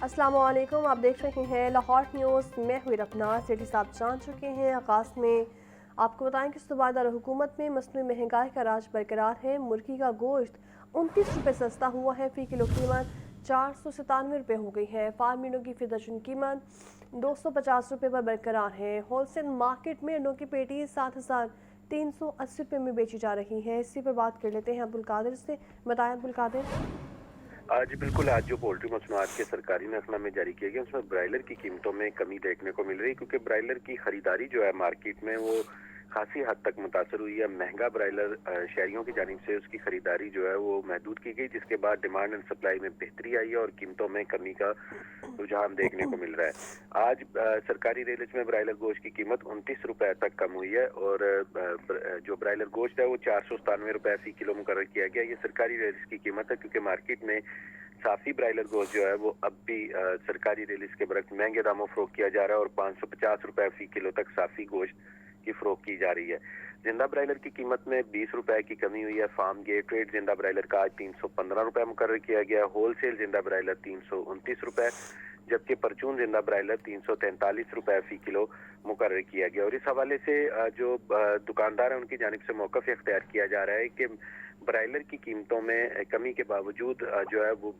अस्सलाम वालेकुम, आप देख रहे हैं लाहौर न्यूज़। मैं हुई रपना। सिटी साहब जान चुके हैं। आगाज़ में आपको बताएं कि सूबादार हुकूमत में मसनूई महंगाई का राज बरकरार है। मुर्गी का गोश्त 29 रुपये सस्ता हुआ है। फ़ी किलो कीमत 497 रुपये हो गई है। फार्मिनों की फ़ी दर्जन कीमत 250 रुपये पर बरकरार है। होलसेल मार्केट में अंडों की पेटी 7,380 रुपये में बेची जा रही है। इसी पर बात कर लेते हैं अब्दुल कादिर से। बताएं अब्दुल कादिर। जी बिल्कुल। आज जो पोल्ट्री मसनूआत के सरकारी नक़्शनामे जारी किए गए उसमें ब्रायलर की कीमतों में कमी देखने को मिल रही है, क्योंकि ब्रायलर की खरीदारी जो है मार्केट में वो खासी हद तक मुतासर हुई है। महंगा ब्रायलर शहरियों की जानिब से उसकी खरीदारी जो है वो महदूद की गई, जिसके बाद डिमांड एंड सप्लाई में बेहतरी आई है और कीमतों में कमी का रुझान देखने को मिल रहा है। आज सरकारी रेलज में ब्रायलर गोश्त की कीमत 29 रुपए तक कम हुई है और जो ब्रायलर गोश्त है वो 497 रुपए फी किलो मुकर्रर किया गया। ये सरकारी रेलज की कीमत है, क्योंकि मार्केट में साफी ब्रायलर गोश्त जो है वो अब भी सरकारी रेलज के बरक्स महंगे दामों फरोख्त किया जा रहा है और 550 रुपए फी किलो तक साफी गोश्त की फरोख्त की जा रही है। जिंदा ब्रायलर की कीमत में 20 रुपए की कमी हुई है। फार्म गेट रेट जिंदा ब्रायलर का आज 315 रुपए मुकर्रर किया गया। होलसेल जिंदा ब्रायलर 329 रुपए, जबकि परचून जिंदा ब्रायलर 343 रुपए फी किलो मुकर्रर किया गया। और इस हवाले से जो दुकानदार हैं उनकी जानिब से मौक़िफ़ इख्तियार किया जा रहा है कि ब्रायलर की कीमतों में कमी के बावजूद जो है वो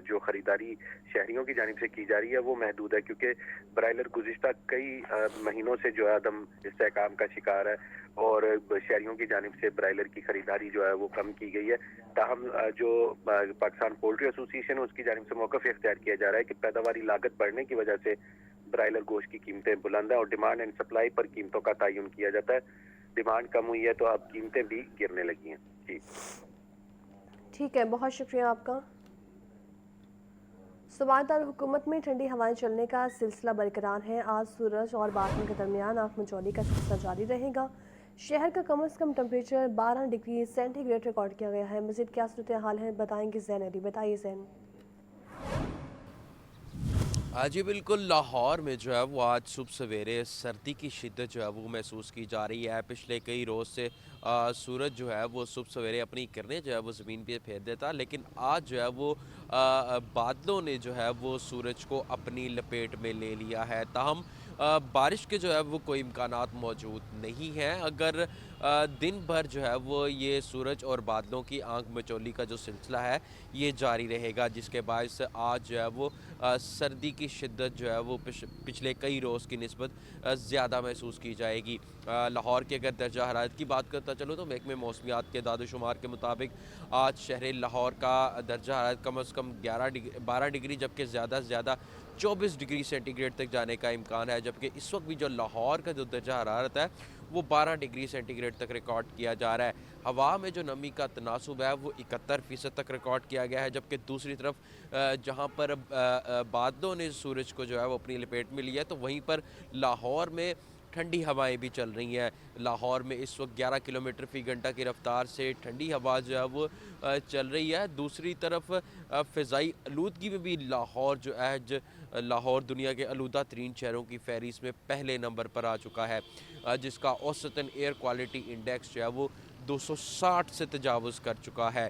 जो खरीदारी शहरियों की जानिब से की जा रही है वो महदूद है, क्योंकि ब्रायलर गुज़िश्ता कई महीनों से जो है अदम इस्तेहकाम का शिकार है और शहरियों की जानिब से ब्रायलर की खरीदारी जो है वो कम की गई है। ताहम जो पाकिस्तान पोल्ट्री एसोसिएशन है उसकी जानिब से मौक़िफ़ इख्तियार किया जा रहा है कि पैदावारी लागत बढ़ने की वजह से ब्रायलर गोश्त की कीमतें बुलंद हैं और डिमांड एंड सप्लाई पर कीमतों का तयन किया जाता है। डिमांड कम हुई है तो अब कीमतें भी गिरने लगी हैं। जी ठीक है, बहुत शुक्रिया आपका। सूबादार हुकूमत में ठंडी हवाएं चलने का सिलसिला बरकरार है। आज सूरज और बादलों के दरमियान आँख मिचौली का सिलसिला जारी रहेगा। शहर का कम से कम टेम्परेचर 12 डिग्री सेंटीग्रेड रिकॉर्ड किया गया है। मज़ीद क्या सूरत हाल है बताएंगे ज़ैन अली। बताइए ज़ैन। हाँ जी बिल्कुल। लाहौर में जो है वो आज सुबह सवेरे सर्दी की शिद्दत जो है वो महसूस की जा रही है। पिछले कई रोज़ से सूरज जो है वो सुबह सवेरे अपनी किरणें जो है वो ज़मीन पे फेर देता, लेकिन आज जो है वो बादलों ने जो है वो सूरज को अपनी लपेट में ले लिया है। ताहम बारिश के जो है वो कोई इम्कानात मौजूद नहीं हैं। अगर दिन भर जो है वो ये सूरज और बादलों की आंख मिचौली का जो सिलसिला है ये जारी रहेगा, जिसके बायस आज जो है वो सर्दी की शिद्दत जो है वो पिछले कई रोज़ की निस्बत ज़्यादा महसूस की जाएगी। लाहौर के अगर दर्जा हरारत की बात करता चलो तो महकमे मौसमियात के दादोशुमार के मुताबिक आज शहर लाहौर का दर्जा हरारत कम से कम 12 डिग्री जबकि ज़्यादा से ज़्यादा 24 डिग्री सेंटीग्रेड तक जाने का इम्कान है। जबकि इस वक्त भी जो लाहौर का जो दर्जा हरारत है वो 12 डिग्री सेंटीग्रेड तक रिकॉर्ड किया जा रहा है। हवा में जो नमी का तनासुब है वो 71% तक रिकॉर्ड किया गया है। जबकि दूसरी तरफ जहाँ पर बादलों ने सूरज को जो है वो अपनी लपेट में लिया है, तो वहीं पर लाहौर में ठंडी हवाएं भी चल रही हैं। लाहौर में इस वक्त 11 किलोमीटर फ़ी घंटा की रफ्तार से ठंडी हवा जो है वो चल रही है। दूसरी तरफ फ़िज़ाई आलूदगी में भी लाहौर जो है लाहौर दुनिया के आलूदा तरीन शहरों की फहरिस्त में पहले नंबर पर आ चुका है, जिसका औसतन एयर क्वालिटी इंडेक्स जो है वो 260 से तजावुज़ कर चुका है।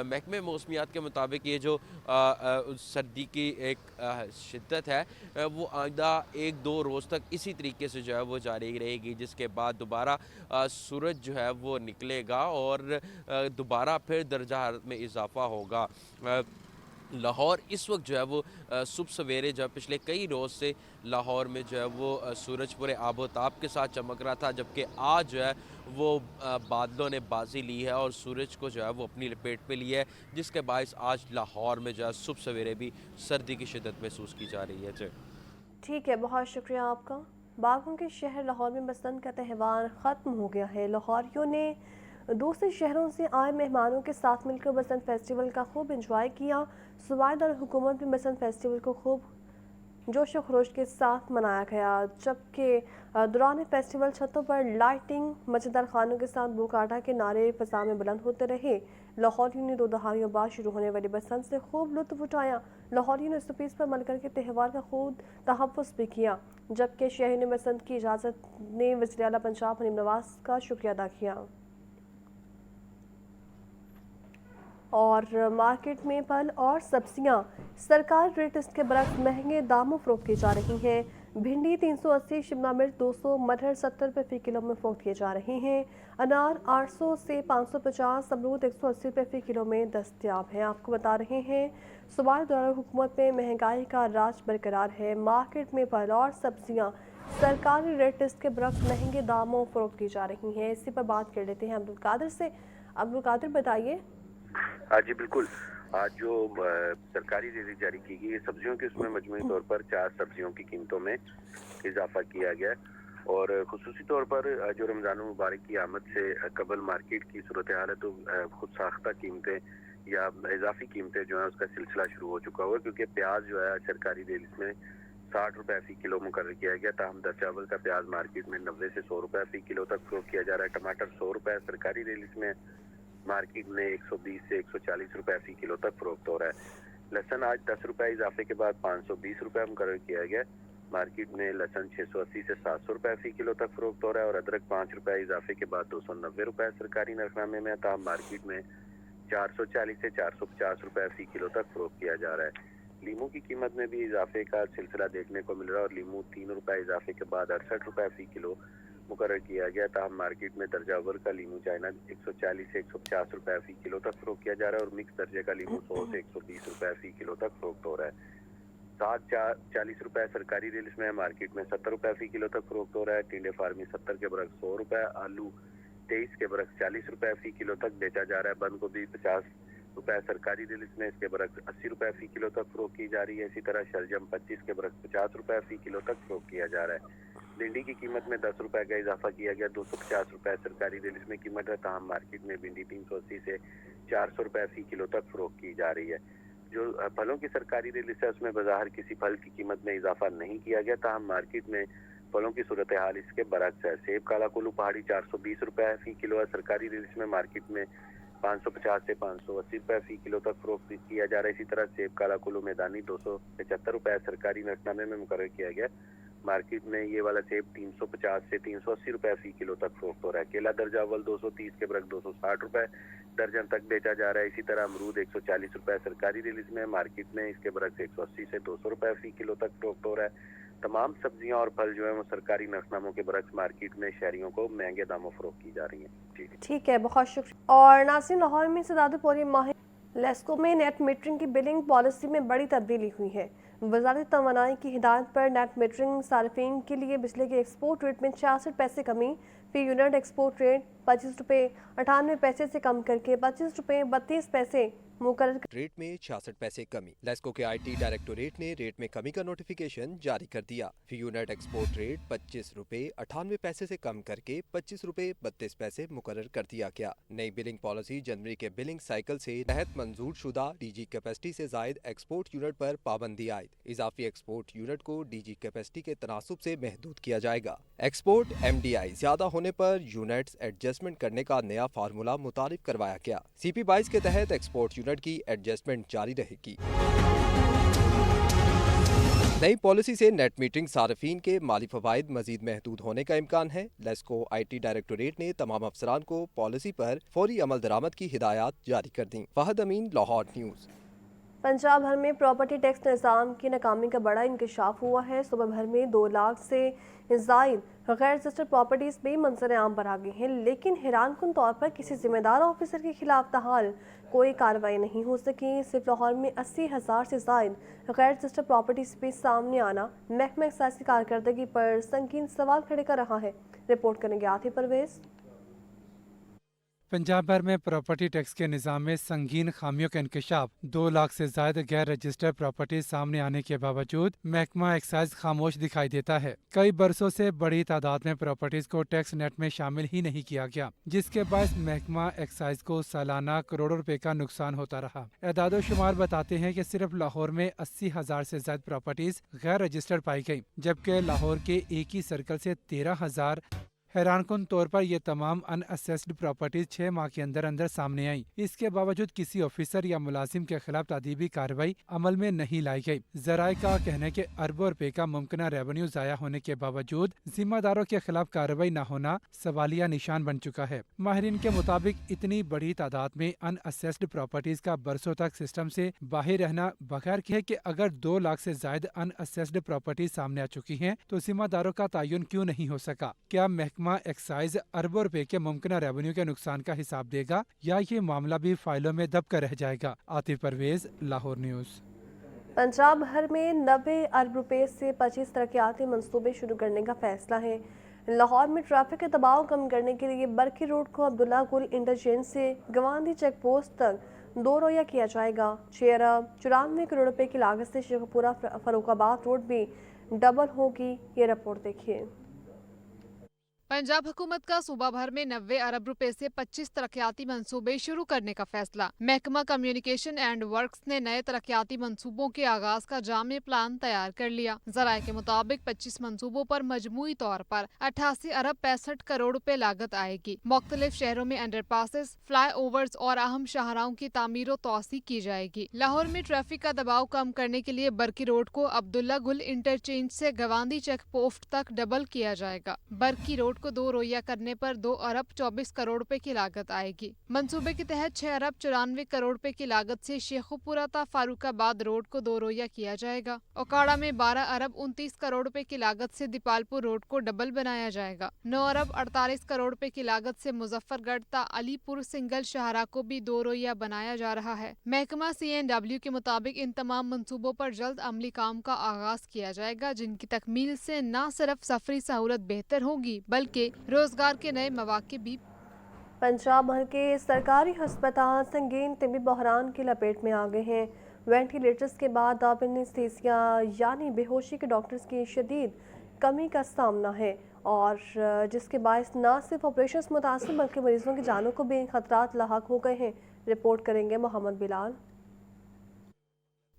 महकमे मौसमियात के मुताबिक ये जो सर्दी की एक शिद्दत है वो आइंदा 1-2 रोज़ तक इसी तरीके से जो है वो जारी रहेगी, जिसके बाद दोबारा सूरज जो है वो निकलेगा और दोबारा फिर दर्जा हरारत में इजाफ़ा होगा। लाहौर इस वक्त जो है वो सुबह सवेरे जो है पिछले कई रोज़ से लाहौर में जो है वो सूरज पूरे आबोताब के साथ चमक रहा था, जबकि आज जो है वो बादलों ने बाजी ली है और सूरज को जो है वो अपनी लपेट में लिया है, जिसके बायस आज लाहौर में जो है सुबह सवेरे भी सर्दी की शिद्दत महसूस की जा रही है। जी ठीक है, बहुत शुक्रिया आपका। बागों के शहर लाहौर में बसंत का त्यौहार ख़त्म हो गया है। लाहौरियों ने दूसरे शहरों से आए मेहमानों के साथ मिलकर बसंत फेस्टिवल का खूब इंजॉय किया। सूबादार हुकूमत में बसंत फेस्टिवल को खूब जोश व खरोश के साथ मनाया गया, जबकि दौरान फेस्टिवल छतों पर लाइटिंग, मज़ेदार खानों के साथ बुकाटा के नारे फ़ज़ा में बुलंद होते रहे। लाहौरियों ने 2 दहाइयों बाद शुरू होने वाली बसंत से खूब लुत्फ़ उठाया। लाहौरियों ने इस्तफ़ीज़ पर मल करके त्यौहार का खूब तहफ़्फ़ुज़ भी किया, जबकि शहरी ने बसंत की इजाज़त ने वज़ीर आला पंजाब हनीफ नवाज़ का शुक्रिया अदा किया। اور مارکیٹ میں پھل اور سبزیاں سرکاری ریٹ اس کے برعکس مہنگے داموں فروخت کی جا رہی ہیں۔ بھنڈی 380، شملہ مرچ 200، مٹر 70 روپے فی کلو میں فروخت کیے جا رہے ہیں۔ انار 800 سے 550، امرود 180 روپے فی کلو میں دستیاب ہیں۔ آپ کو بتا رہے ہیں صوبائی دورہ حکومت میں مہنگائی کا راج برقرار ہے۔ مارکیٹ میں پھل اور سبزیاں سرکاری ریٹ لسٹ کے برعکس مہنگے داموں فروخت کی جا رہی ہیں۔ اسی پر بات کر لیتے ہیں عبدالقادر سے۔ عبدالقادر بتائیے۔ ہاں جی بالکل، آج جو سرکاری ریٹ جاری کی گئی ہے سبزیوں کی، اس میں مجموعی طور پر 4 سبزیوں کی قیمتوں میں اضافہ کیا گیا ہے، اور خصوصی طور پر جو رمضان المبارک کی آمد سے قبل مارکیٹ کی صورتحال ہے تو خود ساختہ قیمتیں یا اضافی قیمتیں جو ہیں اس کا سلسلہ شروع ہو چکا ہوا ہے، کیونکہ پیاز جو ہے سرکاری ریٹ میں 60 روپے فی کلو مقرر کیا گیا، تاہم دستیاب کا پیاز مارکیٹ میں 90 سے 100 روپے فی کلو تک فروخت کیا جا رہا ہے۔ ٹماٹر 100 روپے سرکاری ریٹ میں، مارکیٹ میں 120 سے 140 روپے فی کلو تک فروخت ہو رہا ہے۔ لہسن آج 10 روپے اضافے کے بعد 520 روپے مقرر کیا گیا، مارکیٹ میں لہسن 680 سے 700 روپے فی کلو تک فروخت ہو رہا ہے، اور ادرک 5 روپے اضافے کے بعد 290 روپے سرکاری نرخنامے میں، تاہم مارکیٹ میں 440 سے 450 روپے فی کلو تک فروخت کیا جا رہا ہے۔ لیمو کی قیمت میں بھی اضافے کا سلسلہ دیکھنے کو مل رہا ہے، اور لیمو 3 روپے اضافے کے بعد 68 روپے فی کلو مقرر کیا گیا، تاہم مارکیٹ میں درجہ اول کا لیمو چائنا 140 سے 150 روپے فی کلو تک فروخت کیا جا رہا ہے، اور مکس درجے کا لیمو 100 سے 120 روپے فی کلو تک فروخت ہو رہا ہے۔ ساگ 40 روپے سرکاری ریٹ میں، مارکیٹ میں 70 روپے فی کلو تک فروخت ہو رہا ہے۔ ٹینڈے فارمی 70 کے برعکس 100 روپے، آلو 23 کے برعکس 40 روپے فی کلو تک بیچا جا رہا ہے۔ بند گوبھی 50 روپے سرکاری ریٹ میں، اس کے برعکس 80 روپے فی کلو تک فروخت کی جا رہی ہے۔ اسی طرح شلجم 25 کے برعکس 50 روپے فی کلو تک فروخت کیا جا رہا ہے۔ بھنڈی کی قیمت میں 10 روپے کا اضافہ کیا گیا، 250 روپے سرکاری ریٹ میں قیمت ہے، تاہم مارکیٹ میں بھنڈی 380 سے 400 روپے فی کلو تک فروخت کی جا رہی ہے۔ جو پھلوں کی سرکاری ریٹ ہے اس میں بظاہر کسی پھل کی قیمت میں اضافہ نہیں کیا گیا، تاہم مارکیٹ میں پھلوں کی صورتحال اس کے برعکس ہے۔ سیب کالا کلو پہاڑی 420 روپے فی کلو ہے سرکاری ریٹ میں، مارکیٹ میں 550 سے 580 روپے فی کلو تک فروخت کیا جا رہا ہے۔ اسی طرح سیب کالا کلو میدانی 275 روپے سرکاری نرخنامے میں مقرر کیا گیا، مارکیٹ میں یہ والا سیب 350 سے 380 روپے فی کلو تک فروخت ہو رہا ہے۔ کیلا درجہ اول 230 کے برعکس 260 روپے درجن تک بیچا جا رہا ہے۔ اسی طرح امرود 140 روپے سرکاری ریٹ میں، مارکیٹ میں اس کے برعکس 180 سے 200 روپے فی کلو تک فروخت ہو رہا ہے۔ تمام سبزیاں اور پھل جو ہیں وہ سرکاری نرخناموں کے برعکس مارکیٹ میں شہریوں کو مہنگے داموں فروخت کی جا رہی ہیں۔ ٹھیک ہے، بہت شکریہ۔ اور ناظرین، لاہور میں سداد پوری ماہر لیسکو میں نیٹ میٹرنگ کی بلنگ پالیسی میں بڑی تبدیلی ہوئی ہے۔ وزارت توانائی کی ہدایت پر نیٹ میٹرنگ صارفین کے لیے بجلی کے ایکسپورٹ ریٹ میں 66 پیسے کمی، فی یونٹ ایکسپورٹ ریٹ 25 روپے 98 پیسے سے کم کر کے 25 روپے 32 پیسے مقرر ریٹ میں 66 پیسے کمی۔ لیسکو کے آئی ٹی ڈائریکٹوریٹ نے ریٹ میں کمی کا نوٹیفیکیشن جاری کر دیا۔ فی یونٹ ایکسپورٹ ریٹ 25 روپے 98 پیسے سے کم کر کے 25 روپے 32 پیسے مقرر کر دیا گیا۔ نئی بلنگ پالیسی جنوری کے بلنگ سائیکل سے تحت منظور شدہ ڈی جی کیپیسٹی سے زائد ایکسپورٹ یونٹ پر پابندی عائد۔ اضافی ایکسپورٹ یونٹ کو ڈی جی کیپیسٹی کے تناسب سے محدود کیا جائے گا۔ ایکسپورٹ ایم ڈی آئی زیادہ ہونے پر یونٹس ایڈجسٹمنٹ کرنے کا نیا فارمولا متعارف کروایا گیا۔ سی پی 22 کے تحت ایکسپورٹ یونٹ کی ایڈجسٹمنٹ جاری رہے گی۔ نئی پالیسی سے نیٹ میٹرنگ صارفین کے مالی فوائد مزید محدود ہونے کا امکان ہے۔ لیسکو آئی ٹی ڈائریکٹوریٹ نے تمام افسران کو پالیسی پر فوری عمل درآمد کی ہدایات جاری کر دیں۔ فہد امین، لاہور نیوز۔ پنجاب بھر میں پراپرٹی ٹیکس نظام کی ناکامی کا بڑا انکشاف ہوا ہے۔ صوبہ بھر میں 2 لاکھ سے زائد غیر رجسٹرڈ پراپرٹیز بھی منظر عام پر آ گئی ہیں، لیکن حیران کن طور پر کسی ذمہ دار آفیسر کے خلاف تاحال کوئی کارروائی نہیں ہو سکی۔ صرف لاہور میں 80,000 سے زائد غیر رجسٹرڈ پراپرٹیز بھی سامنے آنا محکمہ ایکسائز کی کارکردگی پر سنگین سوال کھڑے کر رہا ہے۔ رپورٹ کریں گے عاطف پرویز۔ پنجاب بھر میں پراپرٹی ٹیکس کے نظام میں سنگین خامیوں کا انکشاف، 2 لاکھ سے زائد غیر رجسٹرڈ پراپرٹیز سامنے آنے کے باوجود محکمہ ایکسائز خاموش دکھائی دیتا ہے۔ کئی برسوں سے بڑی تعداد میں پراپرٹیز کو ٹیکس نیٹ میں شامل ہی نہیں کیا گیا، جس کے باعث محکمہ ایکسائز کو سالانہ کروڑوں روپے کا نقصان ہوتا رہا۔ اعداد و شمار بتاتے ہیں کہ صرف لاہور میں 80,000 سے زائد پراپرٹیز غیر رجسٹرڈ پائی گئی، جبکہ لاہور کے ایک ہی سرکل سے 13,000 हैरानकुन तौर पर ये तमाम अनअसेस्ड प्रॉपर्टीज 6 माह के अंदर अंदर सामने आई। इसके बावजूद किसी ऑफिसर या मुलाजिम के खिलाफ तादीबी कार्रवाई अमल में नहीं लाई गई। जराये का कहना है कि अरबों रुपए का मुमकिन रेवेन्यू जाया होने के बावजूद जिम्मेदारों के खिलाफ कार्रवाई न होना सवालिया निशान बन चुका है। माहिरीन के मुताबिक इतनी बड़ी तादाद में अनअसेस्ड प्रॉपर्टीज का बरसों तक सिस्टम से बाहर रहना बगैर है कि अगर 2 लाख से ज्यादा अनअसेस्ड प्रॉपर्टीज सामने आ चुकी हैं तो जिम्मेदारों का तयन क्यों नहीं हो सका? क्या महकमा एक्साइज अरबों रुपए के मुमकिन रेवेन्यू के नुकसान का हिसाब देगा या ये मामला भी फाइलों में दब कर रह जाएगा? आतिफ परवेज, लाहौर न्यूज़। पंजाब भर में 90 अरब रुपए से 25 तरक्याती मंसूबे शुरू करने का फैसला है। लाहौर में ट्रैफिक के दबाव कम करने के लिए बरकी रोड को अब्दुल्ला गुल इंटरचेंज से गवांदी चेक पोस्ट तक 2 रोया किया जाएगा। 6 अरब 94 करोड़ रुपए की लागत से शेखपुरा फरुखाबाद रोड भी डबल होगी। ये रिपोर्ट देखिए। पंजाब हुकूमत का सूबा भर में 90 अरब रुपए से 25 तरक्याती मंसूबे शुरू करने का फैसला। महकमा कम्युनिकेशन एंड वर्क्स ने नए तरक्याती मंसूबों के आगाज का जामे प्लान तैयार कर लिया। जराये के मुताबिक 25 मंसूबों पर मजमूई तौर पर 88 अरब 65 करोड़ रुपए लागत आएगी। मुख्तलिफ शहरों में अंडरपासेस, फ्लाई ओवर्स और अहम शाहराहों की तामीर और तोसी की जाएगी। लाहौर में ट्रैफिक का दबाव कम करने के लिए बरकी रोड को अब्दुल्ला गुल इंटरचेंज से गवांदी चेक पोस्ट तक डबल किया जाएगा। बरकी रोड को 2 रोया करने पर 2 अरब 24 करोड़ रुपए की लागत आएगी। मंसूबे के तहत 6 अरब 94 करोड़ रुपए की लागत से शेखुपुरा ता फारूकाबाद रोड को 2 रोया किया जाएगा। ओकाड़ा में 12 अरब 29 करोड़ रुपए की लागत से दीपालपुर रोड को डबल बनाया जाएगा। 9 अरब 48 करोड़ रुपए की लागत से मुजफ्फरगढ़ ता अलीपुर सिंगल शाहरा को भी 2 रोया बनाया जा रहा है। महकमा CNW के मुताबिक इन तमाम मंसूबों पर जल्द अमली काम का आगाज किया जाएगा, जिनकी तकमील से न सिर्फ सफरी सहूलत बेहतर होगी बल्कि रोजगार के नए मौके भी। पंजाब भर के सरकारी अस्पताल संगीन तिब्बी बहरान की लपेट में आ गए हैं। वेंटिलेटर्स के बाद अब एनेस्थीसिया यानी बेहोशी के डॉक्टर्स की शदीद कमी का सामना है और जिसके बायस न सिर्फ ऑपरेशंस मुतासर बल्कि मरीजों की जानों को भी खतरात लाहक हो गए हैं। रिपोर्ट करेंगे मोहम्मद बिलाल।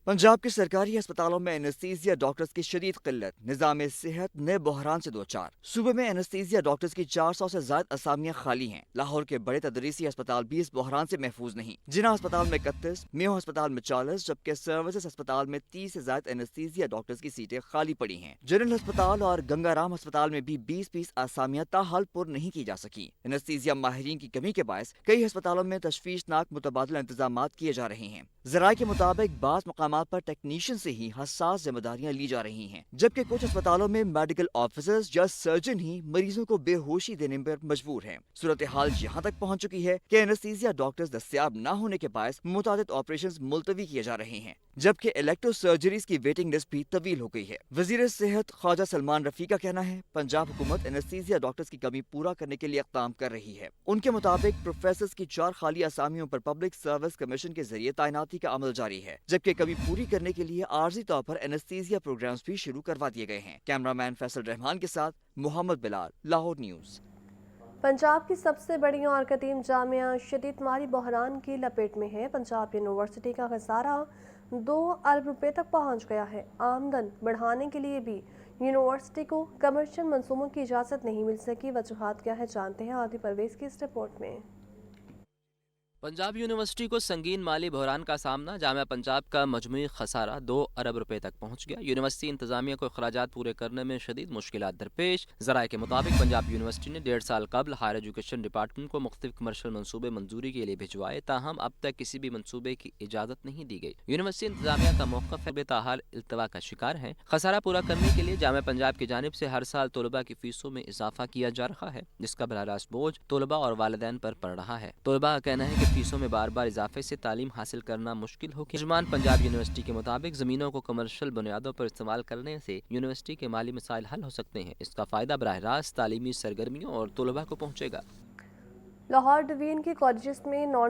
पंजाब के सरकारी अस्पतालों में एनेस्थीसिया डॉक्टर्स की शदीद किल्लत, निज़ाम सेहत नए बहरान से 2-4। सूबे में एनेस्थीसिया डॉक्टर्स की 400 से ज्यादा असामियां खाली हैं। लाहौर के बड़े तदरीसी अस्पताल भी इस बहरान से महफूज नहीं। जिना अस्पताल में 31, मेयो अस्पताल में 40 जबकि सर्विसेज अस्पताल में 30 से ज्यादा एनेस्थीसिया डॉक्टर्स की सीटें खाली पड़ी हैं। जनरल अस्पताल और गंगाराम अस्पताल में भी 20 आसामियां ताहाल पुर नहीं की जा सकी। एनेस्थीसिया माहिरीन की कमी के बायस कई अस्पतालों में तशवीशनाक मुतबादला इंतजाम किए जा रहे हैं। जराये के मुताबिक बाज़ मकामात पर टेक्नीशियन से ही हसास जिम्मेदारियां ली जा रही हैं, जबकि कुछ अस्पतालों में मेडिकल ऑफिसर्स या सर्जन ही मरीजों को बेहोशी देने पर मजबूर हैं। सूरत हाल यहाँ तक पहुँच चुकी है कि एनेस्थीसिया डॉक्टर्स दस्तयाब न होने के बायस मुतादिद ऑपरेशंस मुलतवी किए जा रहे हैं, जबकि इलेक्ट्रो सर्जरीज की वेटिंग लिस्ट भी तवील हो गई है। वजीर सेहत ख्वाजा सलमान रफी का कहना है पंजाब हुकूमत एनेस्थीसिया डॉक्टर्स की कमी पूरा करने के लिए इक़दाम कर रही है। उनके मुताबिक प्रोफेसर्स की 4 खाली असामियों पर पब्लिक सर्विस कमीशन के जरिए तैनाती का अमल जारी है, जबकि कमी पूरी करने के लिए आर्जी तौर पर एनेस्थीसिया प्रोग्राम्स भी शुरू करवा दिए गए हैं। कैमरामैन फैसल रहमान के साथ मोहम्मद बिलाल, लाहौर न्यूज़। पंजाब की सबसे बड़ी और कदीम जामिया शदीद माली बहरान की लपेट में है। पंजाब यूनिवर्सिटी का खसारा 2 अरब रुपए तक पहुंच गया है। आमदन बढ़ाने के लिए भी यूनिवर्सिटी को कमर्शियल मंसूबों की इजाज़त नहीं मिल सकी। वजूहात क्या है जानते हैं आदि परवेज की इस रिपोर्ट में। पंजाब यूनिवर्सिटी को संगीन माली बहरान का सामना। जामिया पंजाब का मजमूई खसारा 2 अरब रुपए तक पहुंच गया। यूनिवर्सिटी इंतजामिया को अखराजात पूरे करने में शदीद मुश्किलात दरपेश। जराये के मुताबिक पंजाब यूनिवर्सिटी ने 1.5 साल कबल हायर एजुकेशन डिपार्टमेंट को मुख्तलिफ कमर्शियल मंसूबे मंजूरी के लिए भिजवाए, ताहम अब तक किसी भी मंसूबे की इजाजत नहीं दी गई। यूनिवर्सिटी इंतजामिया का मौक़िफ़ बेताहाल इल्तवा का शिकार है। खसारा पूरा करने के लिए जामिया पंजाब की जानिब से हर साल तलबा की फीसों में इजाफा किया जा रहा है, जिसका बराह रास्त बोझ तलबा और वालिदैन पर पड़ रहा है। तलबा का कहना है कि फीसों में बार बार इजाफे से तालीम हासिल करना मुश्किल होगी। तर्जुमान पंजाब यूनिवर्सिटी के मुताबिक जमीनों को कमर्शियल बुनियादों पर इस्तेमाल करने से यूनिवर्सिटी के माली मसाइल हल हो सकते हैं। इसका फायदा बराह रास्त तालीमी सरगर्मियों और तलबा को पहुँचेगा। लाहौर डिवीजन के कॉलेजेस में नॉन